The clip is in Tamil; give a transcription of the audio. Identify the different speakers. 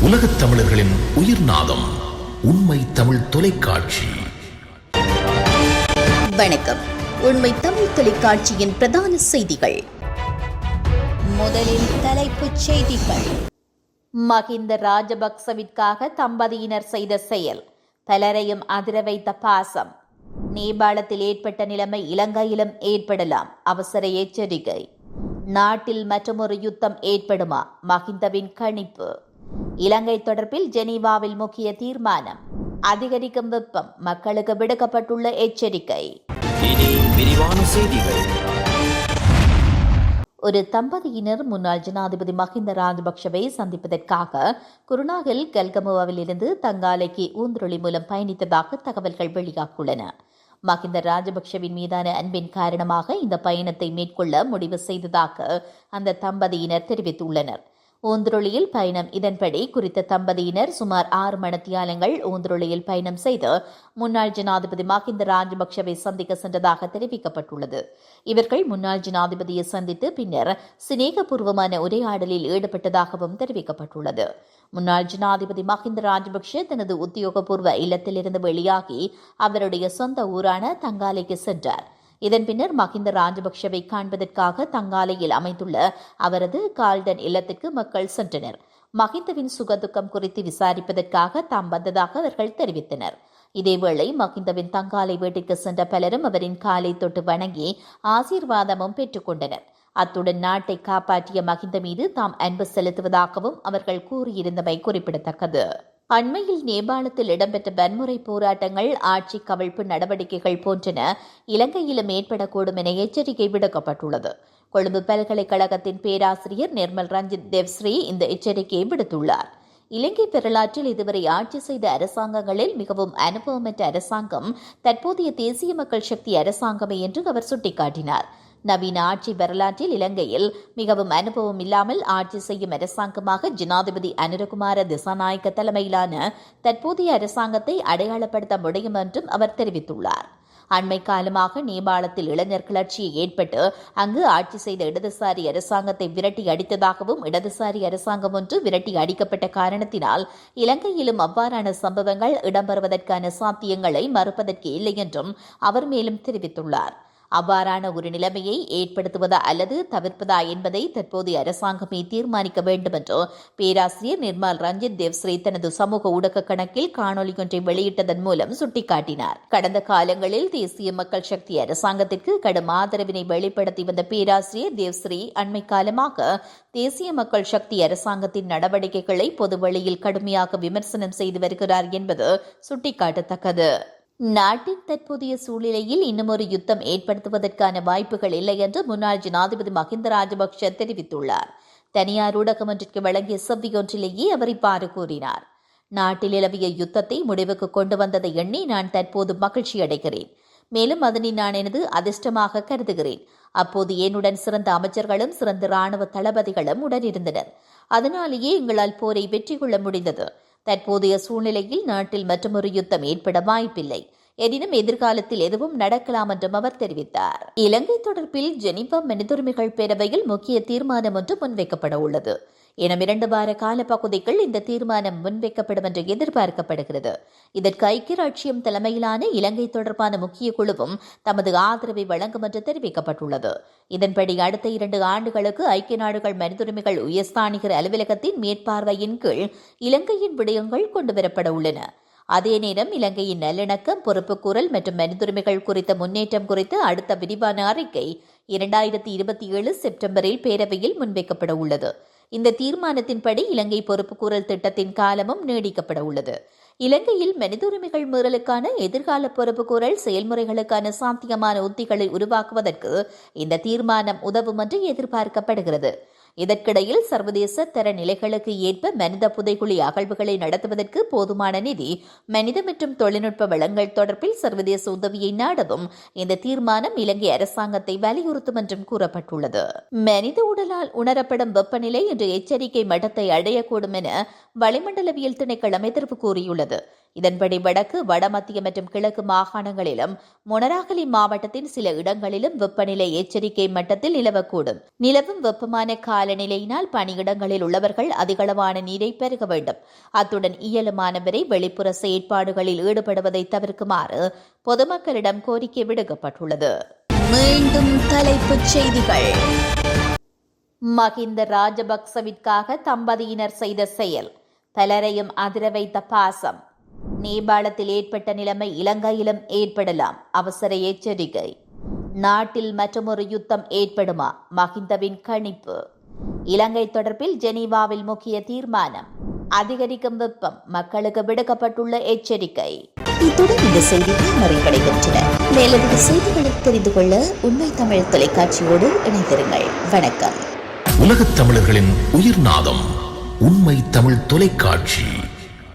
Speaker 1: உலகத் தமிழர்களின் உயிர் நாதம் உண்மை தமிழ் தொலைக்காட்சி.
Speaker 2: வணக்கம். உண்மை தமிழ் தொலைக்காட்சியின் பிரதான செய்திகள். முதலில் தலைப்புச் செய்திகள். மஹிந்த ராஜபக்சவிற்காக தம்பதியினர் செய்த செயல் பலரையும் அதிர வைத்த பாசம். நேபாளத்தில் ஏற்பட்ட நிலைமை இலங்கையிலும் ஏற்படலாம், அவசர எச்சரிக்கை. நாட்டில் மற்றொரு யுத்தம் ஏற்படுமா? மஹிந்தவின் கணிப்பு. இலங்கை தொடர்பில் ஜெனீவாவில் முக்கிய தீர்மானம். அதிகரிக்கும் வெப்பம், மக்களுக்கு விடுக்கப்பட்டுள்ள எச்சரிக்கை.
Speaker 3: இனி விரிவான செய்திகள்.
Speaker 2: ஒரு தம்பதியினர் முன்னாள் ஜனாதிபதி மஹிந்த ராஜபக்சவை சந்திப்பதற்காக குருநாகல் கல்கமுவாவில் இருந்து தங்காலைக்கு ஊந்துருளி மூலம் பயணித்ததாக தகவல்கள் வெளியாகியுள்ளன. மஹிந்த ராஜபக்சவின் மீதான அன்பின் காரணமாக இந்த பயணத்தை மேற்கொள்ள முடிவு செய்ததாக அந்த தம்பதியினர் தெரிவித்துள்ளனர். ஊந்துருளியில் பயணம். இதன்படி குறித்த தம்பதியினர் சுமார் 6 மணித்தியாலங்கள் ஊந்துருளியில் பயணம் செய்து முன்னாள் ஜனாதிபதி மஹிந்த ராஜபக்சவை சந்திக்க சென்றதாக தெரிவிக்கப்பட்டுள்ளது. இவர்கள் முன்னாள் ஜனாதிபதியை சந்தித்து பின்னர் சிநேகபூர்வமான உரையாடலில் ஈடுபட்டதாகவும் தெரிவிக்கப்பட்டுள்ளது. முன்னாள் ஜனாதிபதி மஹிந்த ராஜபக்ஷ தனது உத்தியோகபூர்வ இல்லத்திலிருந்து வெளியாகி அவருடைய சொந்த ஊரான தங்காலைக்கு சென்றார். இதன் பின்னர் மஹிந்த ராஜபக்சவை காண்பதற்காக தங்காலையில் அமைந்துள்ள அவரது கால்டன் இல்லத்திற்கு மக்கள் சென்றனர். மஹிந்தவின் சுகதுக்கம் குறித்து விசாரிப்பதற்காக தாம் வந்ததாக அவர்கள் தெரிவித்தனர். இதேவேளை மஹிந்தவின் தங்காலை வீட்டிற்கு சென்ற பலரும் அவரின் காலை தொட்டு வணங்கி ஆசீர்வாதமும் பெற்றுக் கொண்டனர். அத்துடன் நாட்டை காப்பாற்றிய மஹிந்த மீது தாம் அன்பு செலுத்துவதாகவும் அவர்கள் கூறியிருந்தமை குறிப்பிடத்தக்கது. அண்மையில் நேபாளத்தில் இடம்பெற்ற வன்முறை போராட்டங்கள், ஆட்சி கவிழ்ப்பு நடவடிக்கைகள் போன்றன இலங்கையிலும் ஏற்படக்கூடும் என எச்சரிக்கை விடுக்கப்பட்டுள்ளது. கொழும்பு பல்கலைக்கழகத்தின் பேராசிரியர் நிர்மல் ரஞ்சித் தேவ்ஸ்ரீ இந்த எச்சரிக்கையை விடுத்துள்ளார். இலங்கை வரலாற்றில் இதுவரை ஆட்சி செய்த அரசாங்கங்களில் மிகவும் அனுபவமற்ற அரசாங்கம் தற்போதைய தேசிய மக்கள் சக்தி அரசாங்கமே என்று அவர் சுட்டிக்காட்டினார். நவீன ஆட்சி வரலாற்றில் இலங்கையில் மிகவும் அனுபவம் இல்லாமல் ஆட்சி செய்யும் அரசாங்கமாக ஜனாதிபதி அனுரகுமார திசாநாயக்க தலைமையிலான தற்போதைய அரசாங்கத்தை அடையாளப்படுத்த முடியும் என்றும் அவர் தெரிவித்துள்ளார். அண்மை காலமாக நேபாளத்தில் இளைஞர் கிளர்ச்சி ஏற்பட்டு அங்கு ஆட்சி செய்த இடதுசாரி அரசாங்கத்தை விரட்டி அடித்ததாகவும் இடதுசாரி அரசாங்கம் ஒன்று விரட்டி அடிக்கப்பட்ட காரணத்தினால் இலங்கையிலும் அவ்வாறான சம்பவங்கள் இடம்பெறுவதற்கான சாத்தியங்களை மறுப்பதற்கு இல்லை என்றும் அவர் மேலும் தெரிவித்துள்ளார். அவ்வாறான ஒரு நிலைமையை ஏற்படுத்துவதா அல்லது தவிர்ப்பதா என்பதை தற்போதைய அரசாங்கமே தீர்மானிக்க வேண்டும் என்று பேராசிரியர் நிர்மல் ரஞ்சித் தேவ்ஸ்ரீ தனது சமூக ஊடக கணக்கில் காணொலி ஒன்றை வெளியிட்டதன் மூலம் சுட்டிக்காட்டினார். கடந்த காலங்களில் தேசிய மக்கள் சக்தி அரசாங்கத்திற்கு கடும் ஆதரவினை வெளிப்படுத்தி வந்த பேராசிரியர் தேவ்ஸ்ரீ அண்மை காலமாக தேசிய மக்கள் சக்தி அரசாங்கத்தின் நடவடிக்கைகளை பொதுவெளியில் கடுமையாக விமர்சனம் செய்து வருகிறார் என்பது சுட்டிக்காட்டத்தக்கது. நாட்டின் தற்போதைய சூழ்நிலையில் இன்னுமொரு யுத்தம் ஏற்படுத்துவதற்கான வாய்ப்புகள் இல்லை என்று முன்னாள் ஜனாதிபதி மஹிந்த ராஜபக்ஷ தெரிவித்துள்ளார். தனியார் ஊடகம் ஒன்றிற்கு வழங்கிய செவ்வியொன்றிலேயே அவர் இவ்வாறு கூறினார். நாட்டில் நிலவிய யுத்தத்தை முடிவுக்கு கொண்டு வந்ததை எண்ணி நான் தற்போது மகிழ்ச்சி அடைகிறேன். மேலும் அதனை நான் எனது அதிர்ஷ்டமாக கருதுகிறேன். அப்போது என்னுடன் சிறந்த அமைச்சர்களும் சிறந்த இராணுவ தளபதிகளும் உடனிருந்தனர். அதனாலேயே எங்களால் போரை வெற்றி கொள்ள முடிந்தது. தற்போதைய சூழ்நிலையில் நாட்டில் மற்றொரு யுத்தம் ஏற்பட வாய்ப்பில்லை. எனினும் எதிர்காலத்தில் எதுவும் நடக்கலாம் என்றும் அவர் தெரிவித்தார். இலங்கை தொடர்பில் ஜெனீவா மனிதுரிமைகள் பேரவையில் முக்கிய தீர்மானம் ஒன்று முன்வைக்கப்பட உள்ளது. எனும் 2 வார காலப்பகுதிக்குள் இந்த தீர்மானம் முன்வைக்கப்படும் என்று எதிர்பார்க்கப்படுகிறது. இதற்கு ஐக்கிய ராச்சியம் தலைமையிலான இலங்கை தொடர்பான முக்கிய குழுவும் தமது ஆதரவை வழங்கும் என்று தெரிவிக்கப்பட்டுள்ளது. இதன்படி அடுத்த 2 ஆண்டுகளுக்கு ஐக்கிய நாடுகள் மனிதுரிமைகள் உயர்ஸ்தானிகர் அலுவலகத்தின் மேற்பார்வையின் கீழ் இலங்கையின் விடயங்கள் கொண்டுவரப்பட உள்ளன. அதே நேரம் இலங்கையின் நல்லிணக்கம், பொறுப்புக்கூறல் மற்றும் மனிதுரிமைகள் குறித்த முன்னேற்றம் குறித்து அடுத்த விரிவான அறிக்கை 2027 செப்டம்பரில் பேரவையில் முன்வைக்கப்பட உள்ளது. இந்த தீர்மானத்தின்படி இலங்கை பொறுப்புக்கூறல் திட்டத்தின் காலமும் நீடிக்கப்பட உள்ளது. இலங்கையில் மனித உரிமைகள் மீறலுக்கான எதிர்கால பொறுப்புக்கூறல் செயல்முறைகளுக்கான சாத்தியமான உத்திகளை உருவாக்குவதற்கு இந்த தீர்மானம் உதவும் என்று எதிர்பார்க்கப்படுகிறது. இதற்கிடையில் சர்வதேச தர நிலைகளுக்கு ஏற்ப மனித புதைக்குழி அகழ்வுகளை நடத்துவதற்கு போதுமான நிதி, மனித மற்றும் தொழில்நுட்ப வளங்கள் தொடர்பில் சர்வதேச உதவியை நாடவும் இந்த தீர்மானம் இலங்கை அரசாங்கத்தை வலியுறுத்தும் என்றும் கூறப்பட்டுள்ளது. மனித உடலால் உணரப்படும் வெப்பநிலை இன்று எச்சரிக்கை மட்டத்தை அடையக்கூடும் என வளிமண்டலவியல் திணைக்களம் எதிர்ப்பு கூறியுள்ளது. இதன்படி வடக்கு வடமத்திய மற்றும் கிழக்கு மாகாணங்களிலும் மொனராகலி மாவட்டத்தின் சில இடங்களிலும் வெப்பநிலை எச்சரிக்கை மட்டத்தில் நிலவக்கூடும். நிலவும் வெப்பமான காலநிலையினால் பணியிடங்களில் உள்ளவர்கள் அதிகளவான நீரை பருக வேண்டும். அத்துடன் இயலுமானவரை வெளிப்புற செயற்பாடுகளில் ஈடுபடுவதை தவிர்க்குமாறு பொதுமக்களிடம் கோரிக்கை விடுக்கப்பட்டுள்ளது. மீண்டும் தலைப்புச் செய்திகள். மகிந்த ராஜபக்சவிற்காக தம்பதியினர் செய்த செயல் பலரையும் அதிர வைத்த பாசம். நேபாளத்தில் ஏற்பட்ட நிலைமை இலங்கையிலும் ஏற்படலாம், அவசர எச்சரிக்கை. நாட்டில் மற்றொரு யுத்தம் ஏற்படுமா, மகிந்தவின் கணிப்பு. இலங்கை தொடர்பில் ஜெனீவாவில் முக்கிய தீர்மானம். அதிகரிக்கும் வெப்பம், மக்களுக்கு விடுக்கப்பட்டுள்ள எச்சரிக்கை. இத்துடன் இந்த செய்திகள் நிறைவடைகின்றன. மேலதிக செய்திகளை தெரிந்து கொள்ள உண்மை தமிழ் தொலைக்காட்சியோடு இணைந்திருங்கள். வணக்கம்.
Speaker 1: உலகத் தமிழர்களின் உயிர்நாதம் உண்மை தமிழ் தொலைக்காட்சி.